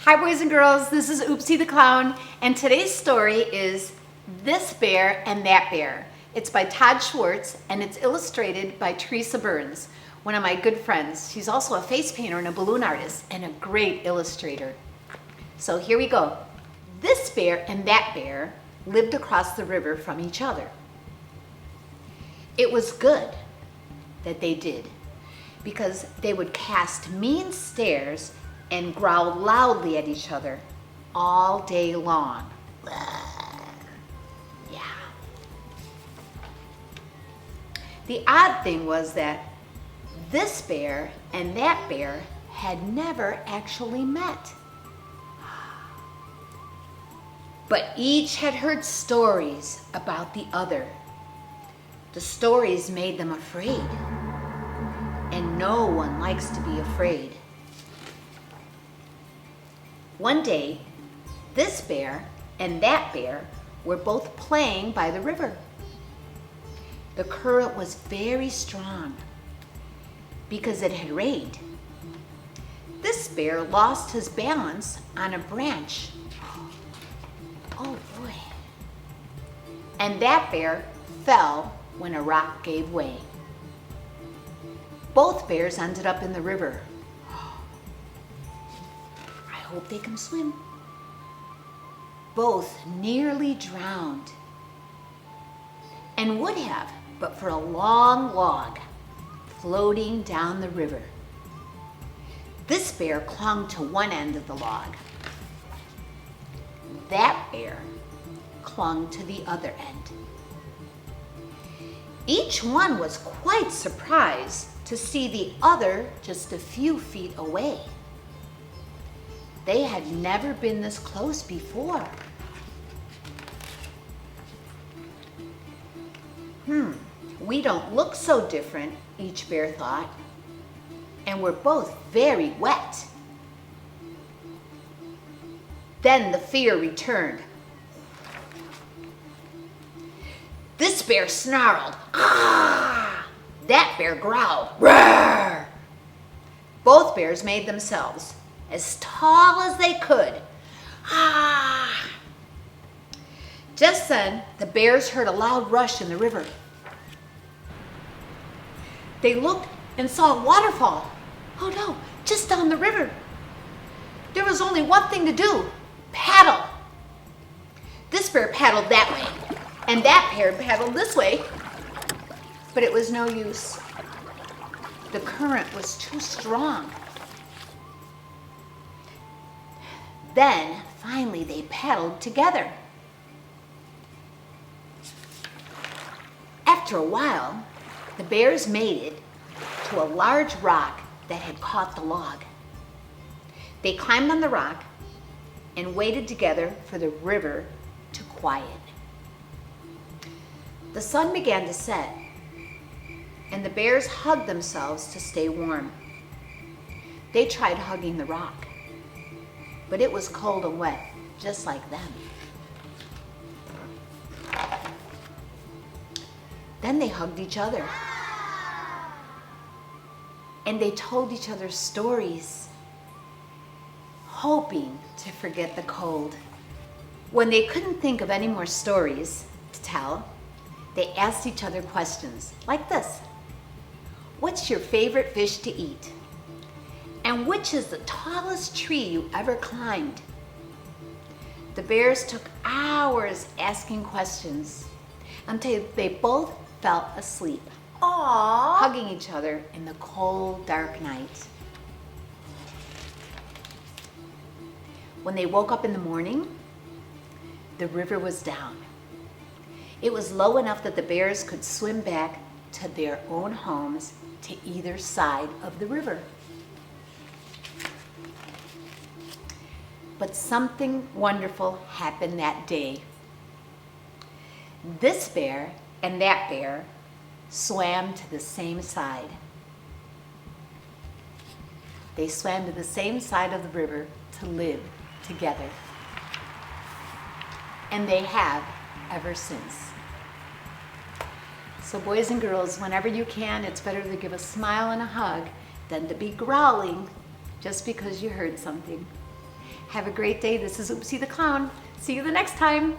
Hi boys and girls, this is Oopsy the Clown, and today's story is This Bear and That Bear. It's by Todd Schwartz and it's illustrated by Theresa Burns, one of my good friends. She's also a face painter and a balloon artist and a great illustrator. So here we go. This bear and that bear lived across the river from each other. It was good that they did, because they would cast mean stares and growl loudly at each other all day long. Yeah. The odd thing was that this bear and that bear had never actually met. But each had heard stories about the other. The stories made them afraid, and no one likes to be afraid. One day, this bear and that bear were both playing by the river. The current was very strong because it had rained. This bear lost his balance on a branch. Oh boy. And that bear fell when a rock gave way. Both bears ended up in the river. I hope they can swim. Both nearly drowned, and would have, but for a long log floating down the river. This bear clung to one end of the log. That bear clung to the other end. Each one was quite surprised to see the other just a few feet away. They had never been this close before. We don't look so different, each bear thought, and we're both very wet. Then the fear returned. This bear snarled, "Ah!" That bear growled, "Roar!" Both bears made themselves as tall as they could. Ah! Just then, the bears heard a loud rush in the river. They looked and saw a waterfall. Oh no, just down the river. There was only one thing to do: paddle. This bear paddled that way, and that bear paddled this way, but it was no use. The current was too strong. Then, finally, they paddled together. After a while, the bears made it to a large rock that had caught the log. They climbed on the rock and waited together for the river to quiet. The sun began to set, and the bears hugged themselves to stay warm. They tried hugging the rock, but it was cold and wet, just like them. Then they hugged each other, and they told each other stories, hoping to forget the cold. When they couldn't think of any more stories to tell, they asked each other questions like this: what's your favorite fish to eat? And which is the tallest tree you ever climbed? The bears took hours asking questions until they both fell asleep, hugging each other in the cold, dark night. When they woke up in the morning, the river was down. It was low enough that the bears could swim back to their own homes to either side of the river. But something wonderful happened that day. This bear and that bear swam to the same side. They swam to the same side of the river to live together. And they have ever since. So boys and girls, whenever you can, it's better to give a smile and a hug than to be growling just because you heard something. Have a great day. This is Oopsie the Clown. See you the next time.